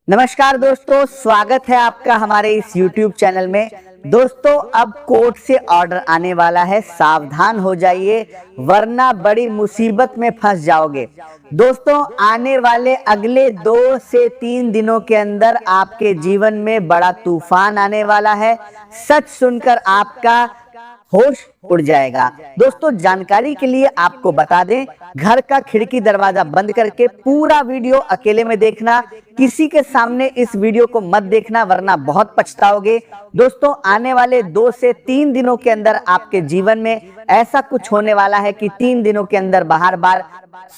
नमस्कार दोस्तों, स्वागत है आपका हमारे इस YouTube चैनल में। दोस्तों, अब कोर्ट से ऑर्डर आने वाला है, सावधान हो जाइए वरना बड़ी मुसीबत में फंस जाओगे। दोस्तों, आने वाले अगले 2 से 3 दिनों के अंदर आपके जीवन में बड़ा तूफान आने वाला है। सच सुनकर आपका होश उड़ जाएगा। दोस्तों, जानकारी के लिए आपको बता दें, घर का खिड़की दरवाजा बंद करके पूरा वीडियो अकेले में देखना, किसी के सामने इस वीडियो को मत देखना वरना बहुत पछताओगे। दोस्तों, आने वाले 2 से 3 दिनों के अंदर आपके जीवन में ऐसा कुछ होने वाला है कि 3 दिनों के अंदर बार-बार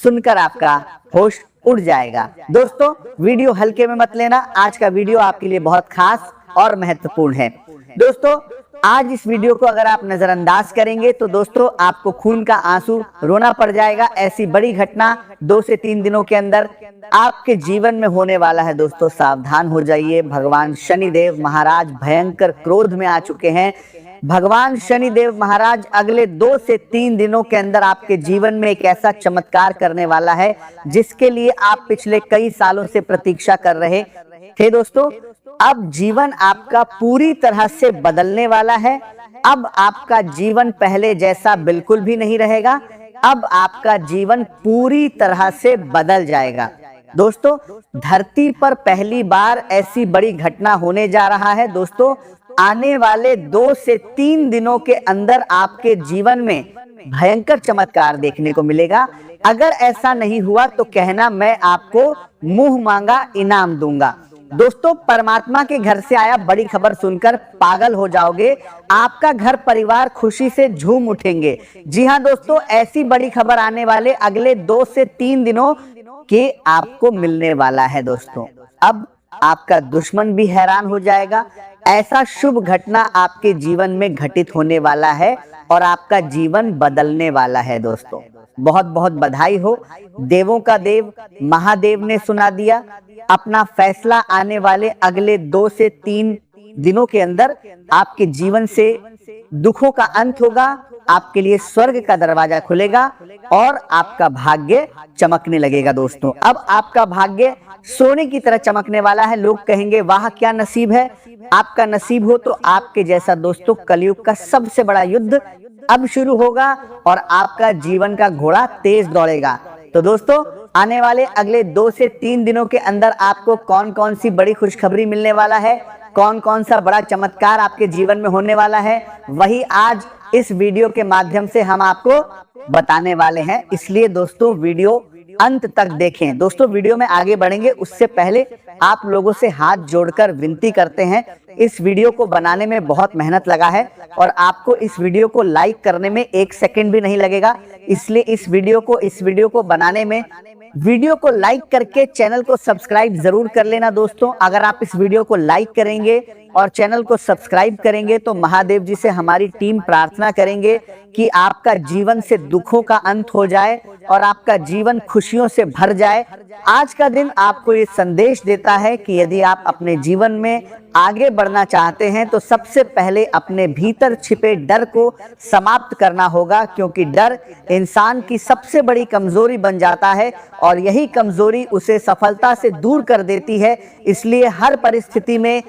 सुनकर आपका होश उड़ जाएगा। दोस्तों, वीडियो हल्के में मत लेना, आज का वीडियो आपके लिए बहुत खास और महत्वपूर्ण है। दोस्तों, आज इस वीडियो को अगर आप नजरअंदाज करेंगे तो दोस्तों आपको खून का आंसू रोना पड़ जाएगा। ऐसी बड़ी घटना 2 से 3 दिनों के अंदर आपके जीवन में होने वाला है। दोस्तों, सावधान हो जाइए। भगवान शनिदेव महाराज भयंकर क्रोध में आ चुके हैं। भगवान शनिदेव महाराज अगले 2 से 3 दिनों के अंदर आपके जीवन में एक ऐसा चमत्कार करने वाला है जिसके लिए आप पिछले कई सालों से प्रतीक्षा कर रहे थे। दोस्तों, अब जीवन आपका पूरी तरह से बदलने वाला है। अब आपका जीवन पहले जैसा बिल्कुल भी नहीं रहेगा। अब आपका जीवन पूरी तरह से बदल जाएगा। दोस्तों, धरती पर पहली बार ऐसी बड़ी घटना होने जा रहा है। दोस्तों, आने वाले 2 से 3 दिनों के अंदर आपके जीवन में भयंकर चमत्कार देखने को मिलेगा। अगर ऐसा नहीं हुआ तो कहना मैं आपको मुंह मांगा इनाम दूंगा। दोस्तों, परमात्मा के घर से आया बड़ी खबर सुनकर पागल हो जाओगे। आपका घर परिवार खुशी से झूम उठेंगे। जी हाँ दोस्तों, ऐसी बड़ी खबर आने वाले अगले 2 से 3 दिनों के आपको मिलने वाला है। दोस्तों, अब आपका दुश्मन भी हैरान हो जाएगा। ऐसा शुभ घटना आपके जीवन में घटित होने वाला है और आपका जीवन बदलने वाला है। दोस्तों, बहुत बहुत बधाई हो। देवों का देव महादेव ने सुना दिया। अपना फैसला आने वाले अगले 2 से 3 दिनों के अंदर आपके जीवन से दुखों का अंत होगा। आपके लिए स्वर्ग का दरवाजा खुलेगा और आपका भाग्य चमकने लगेगा। दोस्तों, अब आपका भाग्य सोने की तरह चमकने वाला है। लोग कहेंगे वाह क्या नसीब है। आपका नसीब हो तो आपके जैसा दोस्तों कलयुग का सबसे बड़ा युद्ध अब शुरू होगा और आपका जीवन का घोड़ा तेज दौड़ेगा। तो दोस्तों, आने वाले अगले 2 से 3 दिनों के अंदर आपको कौन कौन सी बड़ी खुशखबरी मिलने वाला है, कौन कौन सा बड़ा चमत्कार आपके जीवन में होने वाला है, वही आज इस वीडियो के माध्यम से हम आपको बताने वाले हैं। इसलिए दोस्तों, वीडियो अंत तक देखें। दोस्तों, वीडियो में आगे बढ़ेंगे उससे पहले आप लोगों से हाथ जोड़कर विनती करते हैं। इस वीडियो को बनाने में बहुत मेहनत लगा है और आपको इस वीडियो को लाइक करने में 1 सेकंड भी नहीं लगेगा। इसलिए इस वीडियो को बनाने में वीडियो को लाइक करके चैनल को सब्सक्राइब जरूर कर लेना। दोस्तों, अगर आप इस वीडियो को लाइक करेंगे और चैनल को सब्सक्राइब करेंगे तो महादेव जी से हमारी टीम प्रार्थना करेंगे कि आपका जीवन से दुखों का अंत हो जाए और आपका जीवन खुशियों से भर जाए। आज का दिन आपको ये संदेश देता है कि यदि आप अपने जीवन में आगे बढ़ना चाहते हैं तो सबसे पहले अपने भीतर छिपे डर को समाप्त करना होगा, क्योंकि डर इंसान की सबसे बड़ी कमजोरी बन जाता है और यही कमजोरी उसे सफलता से दूर कर देती है। इसलिए हर परिस्थिति में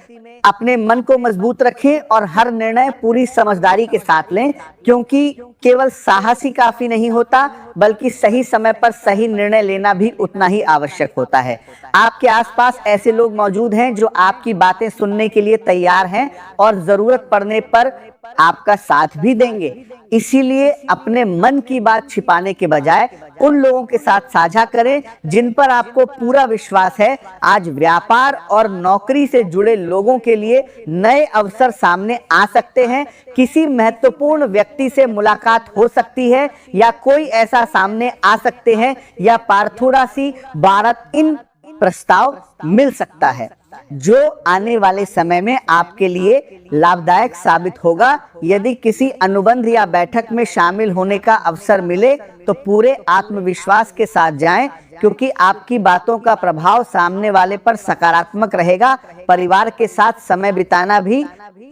अपने मन को मजबूत रखें और हर निर्णय पूरी समझदारी के साथ लें, क्योंकि केवल साहस ही काफी नहीं होता बल्कि सही समय पर सही निर्णय लेना भी उतना ही आवश्यक होता है। आपके आसपास ऐसे लोग मौजूद हैं जो आपकी बातें सुनने के लिए तैयार हैं और जरूरत पड़ने पर आपका साथ भी देंगे। इसीलिए अपने मन की बात छिपाने के बजाय उन लोगों के साथ साझा करें जिन पर आपको पूरा विश्वास है। आज व्यापार और नौकरी से जुड़े लोगों के लिए नए अवसर सामने आ सकते हैं। किसी महत्वपूर्ण व्यक्ति से मुलाकात हो सकती है या कोई ऐसा सामने आ सकते हैं या पार्थो राशि भारत इन प्रस्ताव मिल सकता है जो आने वाले समय में आपके लिए लाभदायक साबित होगा। यदि किसी अनुबंध या बैठक में शामिल होने का अवसर मिले तो पूरे आत्मविश्वास के साथ जाएं, क्योंकि आपकी बातों का प्रभाव सामने वाले पर सकारात्मक रहेगा। परिवार के साथ समय बिताना भी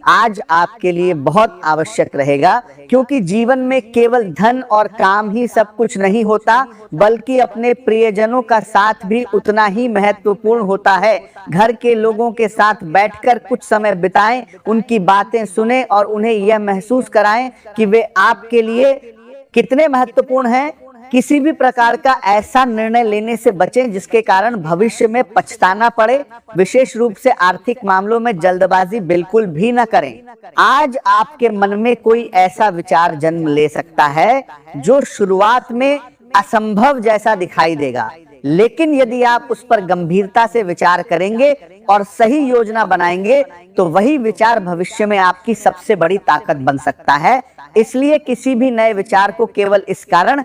आज आपके लिए बहुत आवश्यक रहेगा, क्योंकि जीवन में केवल धन और काम ही सब कुछ नहीं होता, बल्कि अपने प्रियजनों का साथ भी उतना ही महत्वपूर्ण होता है। घर के लोगों के साथ बैठकर कुछ समय बिताएं, उनकी बातें सुनें और उन्हें यह महसूस कराएं कि वे आपके लिए कितने महत्वपूर्ण हैं। किसी भी प्रकार का ऐसा निर्णय लेने से बचें जिसके कारण भविष्य में पछताना पड़े। विशेष रूप से आर्थिक मामलों में जल्दबाजी बिल्कुल भी न करें। आज आपके मन में कोई ऐसा विचार जन्म ले सकता है जो शुरुआत में असंभव जैसा दिखाई देगा, लेकिन यदि आप उस पर गंभीरता से विचार करेंगे और सही योजना बनाएंगे तो वही विचार भविष्य में आपकी सबसे बड़ी ताकत बन सकता है। इसलिए किसी भी नए विचार को केवल इस कारण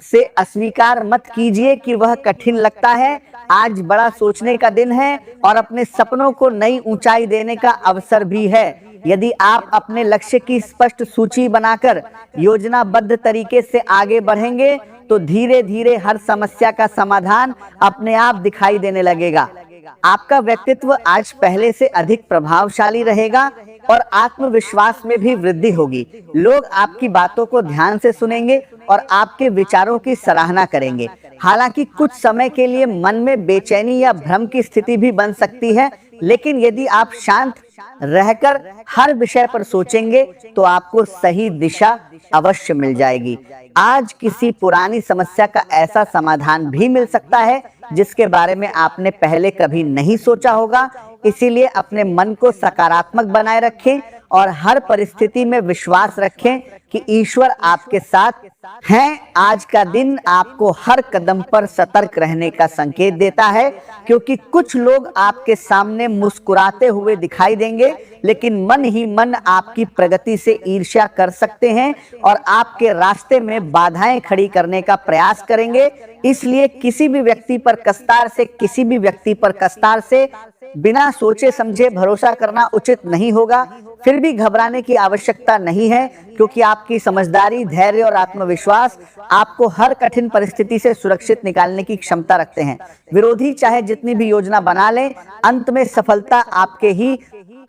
से अस्वीकार मत कीजिए कि वह कठिन लगता है। आज बड़ा सोचने का दिन है और अपने सपनों को नई ऊंचाई देने का अवसर भी है। यदि आप अपने लक्ष्य की स्पष्ट सूची बनाकर योजनाबद्ध तरीके से आगे बढ़ेंगे तो धीरे धीरे हर समस्या का समाधान अपने आप दिखाई देने लगेगा। आपका व्यक्तित्व आज पहले से अधिक प्रभावशाली रहेगा और आत्मविश्वास में भी वृद्धि होगी। लोग आपकी बातों को ध्यान से सुनेंगे और आपके विचारों की सराहना करेंगे। हालांकि कुछ समय के लिए मन में बेचैनी या भ्रम की स्थिति भी बन सकती है, लेकिन यदि आप शांत रहकर हर विषय पर सोचेंगे तो आपको सही दिशा अवश्य मिल जाएगी। आज किसी पुरानी समस्या का ऐसा समाधान भी मिल सकता है जिसके बारे में आपने पहले कभी नहीं सोचा होगा। इसीलिए अपने मन को सकारात्मक बनाए रखें और हर परिस्थिति में विश्वास रखें कि ईश्वर आपके साथ हैं। आज का दिन आपको हर कदम पर सतर्क रहने का संकेत देता है, क्योंकि कुछ लोग आपके सामने मुस्कुराते हुए दिखाई देंगे, लेकिन मन ही मन आपकी प्रगति से ईर्ष्या कर सकते हैं और आपके रास्ते में बाधाएं खड़ी करने का प्रयास करेंगे। इसलिए किसी भी व्यक्ति पर कस्तार से बिना सोचे समझे भरोसा करना उचित नहीं होगा। फिर भी घबराने की आवश्यकता नहीं है, क्योंकि आपकी समझदारी, धैर्य और आत्मविश्वास आपको हर कठिन परिस्थिति से सुरक्षित निकालने की क्षमता रखते हैं। विरोधी चाहे जितनी भी योजना बना लें, अंत में सफलता आपके ही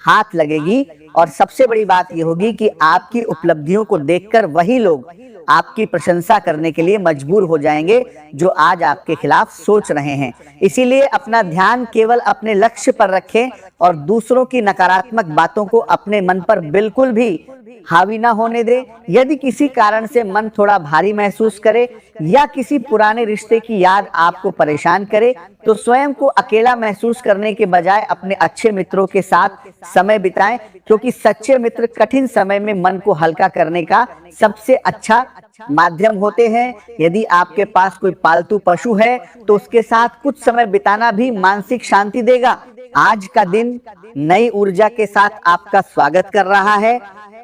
हाथ लगेगी। और सबसे बड़ी बात यह होगी कि आपकी उपलब्धियों को देखकर वही लोग आपकी प्रशंसा करने के लिए मजबूर हो जाएंगे जो आज आपके खिलाफ सोच रहे हैं। इसीलिए अपना ध्यान केवल अपने लक्ष्य पर रखें और दूसरों की नकारात्मक बातों को अपने मन पर बिल्कुल भी हावी ना होने दें। यदि किसी कारण से मन थोड़ा भारी महसूस करे या किसी पुराने रिश्ते की याद आपको परेशान करे, तो स्वयं को अकेला महसूस करने के बजाय अपने अच्छे मित्रों के साथ समय बिताएं, क्योंकि सच्चे मित्र कठिन समय में मन को हल्का करने का सबसे अच्छा माध्यम होते हैं। यदि आपके पास कोई पालतू पशु है तो उसके साथ कुछ समय बिताना भी मानसिक शांति देगा। आज का दिन नई ऊर्जा के साथ आपका स्वागत कर रहा है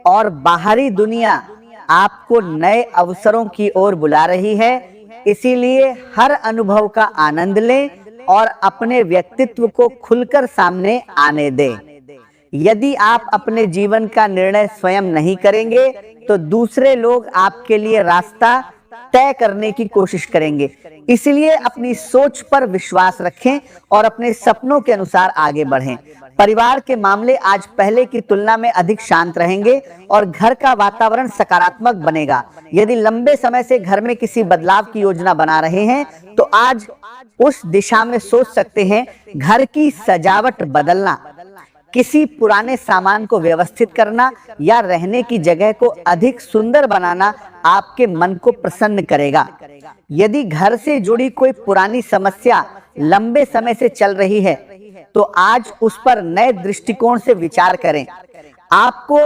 और बाहरी दुनिया आपको नए अवसरों की ओर बुला रही है। इसीलिए हर अनुभव का आनंद लें और अपने व्यक्तित्व को खुलकर सामने आने दें। यदि आप अपने जीवन का निर्णय स्वयं नहीं करेंगे तो दूसरे लोग आपके लिए रास्ता तय करने की कोशिश करेंगे। इसलिए अपनी सोच पर विश्वास रखें और अपने सपनों के अनुसार आगे बढ़ें। परिवार के मामले आज पहले की तुलना में अधिक शांत रहेंगे और घर का वातावरण सकारात्मक बनेगा। यदि लंबे समय से घर में किसी बदलाव की योजना बना रहे हैं तो आज उस दिशा में सोच सकते हैं। घर की सजावट बदलना, किसी पुराने सामान को व्यवस्थित करना या रहने की जगह को अधिक सुंदर बनाना आपके मन को प्रसन्न करेगा। यदि घर से जुड़ी कोई पुरानी समस्या लंबे समय से चल रही है तो आज उस पर नए दृष्टिकोण से विचार करें। आपको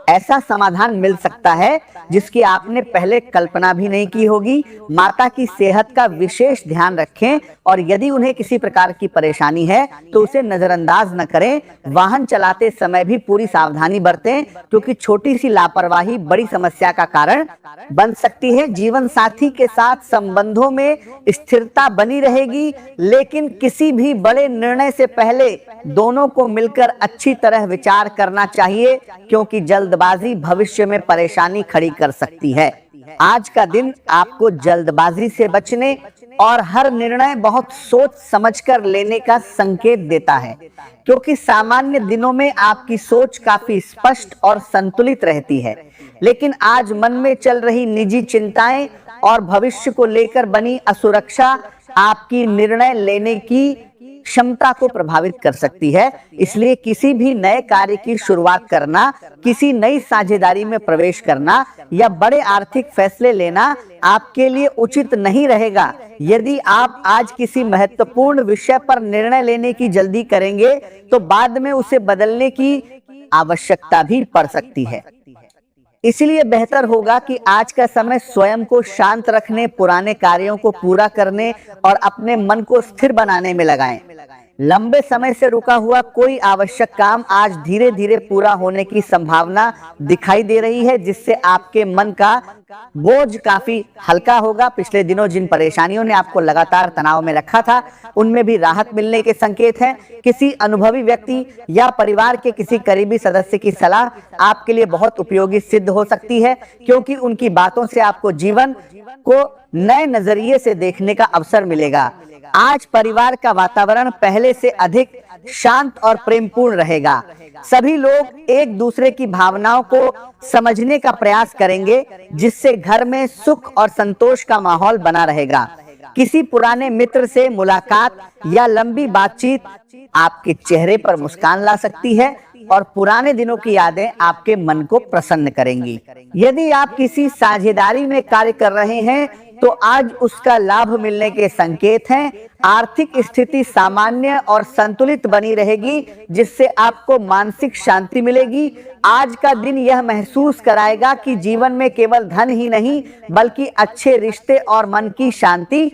ऐसा समाधान मिल सकता है जिसकी आपने पहले कल्पना भी नहीं की होगी। माता की सेहत का विशेष ध्यान रखें और यदि उन्हें किसी प्रकार की परेशानी है तो उसे नजरअंदाज न करें। वाहन चलाते समय भी पूरी सावधानी बरतें, क्योंकि छोटी सी लापरवाही बड़ी समस्या का कारण बन सकती है। जीवन साथी के साथ संबंधों में स्थिरता बनी रहेगी, लेकिन किसी भी बड़े निर्णय से पहले दोनों को मिलकर अच्छी तरह विचार करना चाहिए, क्योंकि जल्दबाजी भविष्य में परेशानी खड़ी कर सकती है। आज का दिन आपको जल्दबाजी से बचने और हर निर्णय बहुत सोच समझकर लेने का संकेत देता है, क्योंकि सामान्य दिनों में आपकी सोच काफी स्पष्ट और संतुलित रहती है। लेकिन आज मन में चल रही निजी चिंताएं और भविष्य को लेकर बनी असुरक्षा आपकी निर्णय लेने की क्षमता को प्रभावित कर सकती है। इसलिए किसी भी नए कार्य की शुरुआत करना, किसी नई साझेदारी में प्रवेश करना या बड़े आर्थिक फैसले लेना आपके लिए उचित नहीं रहेगा। यदि आप आज किसी महत्वपूर्ण विषय पर निर्णय लेने की जल्दी करेंगे तो बाद में उसे बदलने की आवश्यकता भी पड़ सकती है। इसलिए बेहतर होगा कि आज का समय स्वयं को शांत रखने, पुराने कार्यों को पूरा करने और अपने मन को स्थिर बनाने में लगाएं। लंबे समय से रुका हुआ कोई आवश्यक काम आज धीरे धीरे पूरा होने की संभावना दिखाई दे रही है, जिससे आपके मन का बोझ काफी हल्का होगा। पिछले दिनों जिन परेशानियों ने आपको लगातार तनाव में रखा था, उनमें भी राहत मिलने के संकेत हैं। किसी अनुभवी व्यक्ति या परिवार के किसी करीबी सदस्य की सलाह आपके लिए बहुत उपयोगी सिद्ध हो सकती है, क्योंकि उनकी बातों से आपको जीवन को नए नजरिए से देखने का अवसर मिलेगा। आज परिवार का वातावरण पहले से अधिक शांत और प्रेमपूर्ण रहेगा। सभी लोग एक दूसरे की भावनाओं को समझने का प्रयास करेंगे, जिससे घर में सुख और संतोष का माहौल बना रहेगा। किसी पुराने मित्र से मुलाकात या लंबी बातचीत आपके चेहरे पर मुस्कान ला सकती है और पुराने दिनों की यादें आपके मन को प्रसन्न करेंगी। यदि आप किसी साझेदारी में कार्य कर रहे हैं तो आज उसका लाभ मिलने के संकेत हैं। आर्थिक स्थिति सामान्य और संतुलित बनी रहेगी, जिससे आपको मानसिक शांति मिलेगी। आज का दिन यह महसूस कराएगा कि जीवन में केवल धन ही नहीं, बल्कि अच्छे रिश्ते और मन की शांति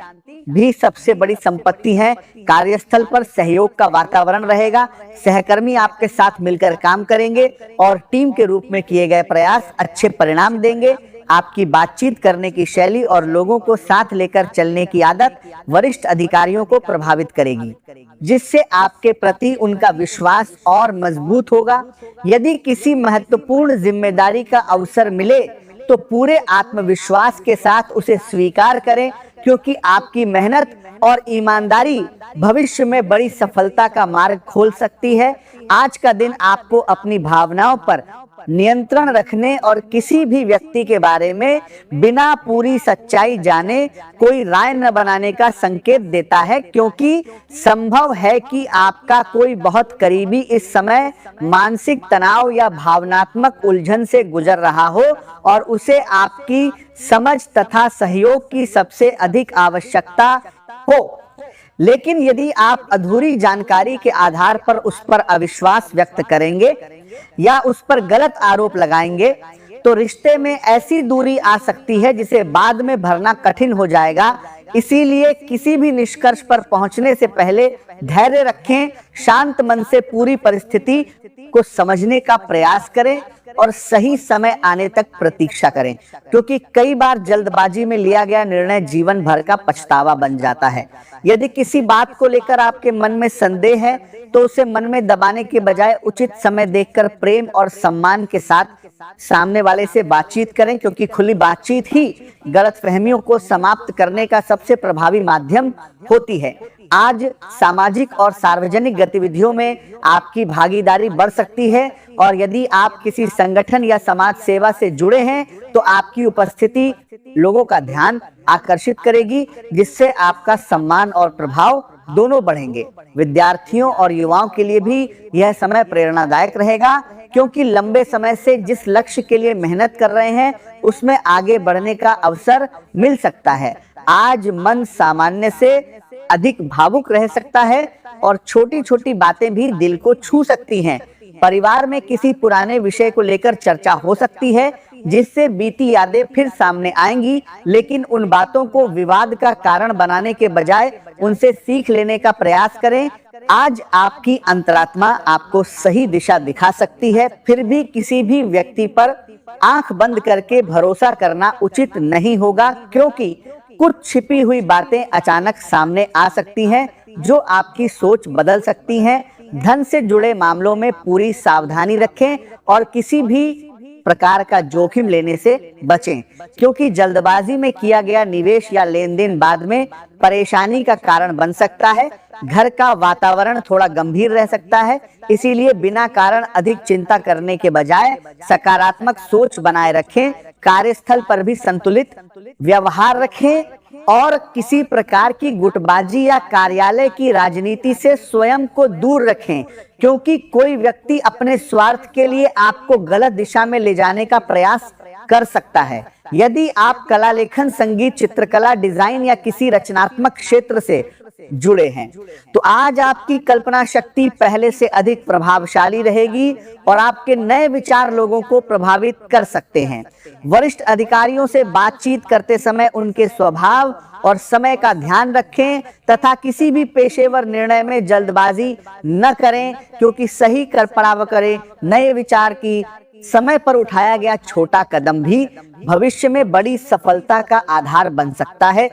भी सबसे बड़ी संपत्ति है। कार्यस्थल पर सहयोग का वातावरण रहेगा। सहकर्मी आपके साथ मिलकर काम करेंगे और टीम के रूप में किए गए प्रयास अच्छे परिणाम देंगे। आपकी बातचीत करने की शैली और लोगों को साथ लेकर चलने की आदत वरिष्ठ अधिकारियों को प्रभावित करेगी, जिससे आपके प्रति उनका विश्वास और मजबूत होगा। यदि किसी महत्वपूर्ण जिम्मेदारी का अवसर मिले तो पूरे आत्मविश्वास के साथ उसे स्वीकार करें, क्योंकि आपकी मेहनत और ईमानदारी भविष्य में बड़ी सफलता का मार्ग खोल सकती है। आज का दिन आपको अपनी भावनाओं पर नियंत्रण रखने और किसी भी व्यक्ति के बारे में बिना पूरी सच्चाई जाने कोई राय न बनाने का संकेत देता है, क्योंकि संभव है कि आपका कोई बहुत करीबी इस समय मानसिक तनाव या भावनात्मक उलझन से गुजर रहा हो और उसे आपकी समझ तथा सहयोग की सबसे अधिक आवश्यकता हो। लेकिन यदि आप अधूरी जानकारी के आधार पर उस पर अविश्वास व्यक्त करेंगे या उस पर गलत आरोप लगाएंगे तो रिश्ते में ऐसी दूरी आ सकती है जिसे बाद में भरना कठिन हो जाएगा। इसीलिए किसी भी निष्कर्ष पर पहुंचने से पहले धैर्य रखें, शांत मन से पूरी परिस्थिति को समझने का प्रयास करें और सही समय आने तक प्रतीक्षा करें, क्योंकि कई बार जल्दबाजी में लिया गया निर्णय जीवन भर का पछतावा बन जाता है। यदि किसी बात को लेकर आपके मन में संदेह है तो उसे मन में दबाने के बजाय उचित समय देखकर प्रेम और सम्मान के साथ सामने वाले से बातचीत करें, क्योंकि खुली बातचीत ही गलतफहमियों को समाप्त करने का सबसे प्रभावी माध्यम होती है। आज सामाजिक और सार्वजनिक गतिविधियों में आपकी भागीदारी बढ़ सकती है और यदि आप किसी संगठन या समाज सेवा से जुड़े हैं तो आपकी उपस्थिति लोगों का ध्यान आकर्षित करेगी, जिससे आपका सम्मान और प्रभाव दोनों बढ़ेंगे। विद्यार्थियों और युवाओं के लिए भी यह समय प्रेरणादायक रहेगा, क्योंकि लंबे समय से जिस लक्ष्य के लिए मेहनत कर रहे हैं उसमें आगे बढ़ने का अवसर मिल सकता है। आज मन सामान्य से अधिक भावुक रह सकता है और छोटी छोटी बातें भी दिल को छू सकती हैं। परिवार में किसी पुराने विषय को लेकर चर्चा हो सकती है, जिससे बीती यादें फिर सामने आएंगी, लेकिन उन बातों को विवाद का कारण बनाने के बजाय उनसे सीख लेने का प्रयास करें। आज आपकी अंतरात्मा आपको सही दिशा दिखा सकती है, फिर भी किसी भी व्यक्ति पर आंख बंद करके भरोसा करना उचित नहीं होगा, क्योंकि कुछ छिपी हुई बातें अचानक सामने आ सकती हैं जो आपकी सोच बदल सकती हैं। धन से जुड़े मामलों में पूरी सावधानी रखें और किसी भी प्रकार का जोखिम लेने से बचें, क्योंकि जल्दबाजी में किया गया निवेश या लेन देन बाद में परेशानी का कारण बन सकता है। घर का वातावरण थोड़ा गंभीर रह सकता है, इसीलिए बिना कारण अधिक चिंता करने के बजाय सकारात्मक सोच बनाए रखें। कार्यस्थल पर भी संतुलित व्यवहार रखें और किसी प्रकार की गुटबाजी या कार्यालय की राजनीति से स्वयं को दूर रखें, क्योंकि कोई व्यक्ति अपने स्वार्थ के लिए आपको गलत दिशा में ले जाने का प्रयास कर सकता है। यदि आप कला लेखन, संगीत, चित्रकला, डिजाइन या किसी रचनात्मक क्षेत्र से जुड़े हैं तो आज आपकी कल्पना शक्ति पहले से अधिक प्रभावशाली रहेगी और आपके नए विचार लोगों को प्रभावित कर सकते हैं। वरिष्ठ अधिकारियों से बातचीत करते समय उनके स्वभाव और समय का ध्यान रखें तथा किसी भी पेशेवर निर्णय में जल्दबाजी न करें, क्योंकि सही कर पड़ाव करें नए विचार की समय पर उठाया गया छोटा कदम भी भविष्य में बड़ी सफलता का आधार बन सकता है।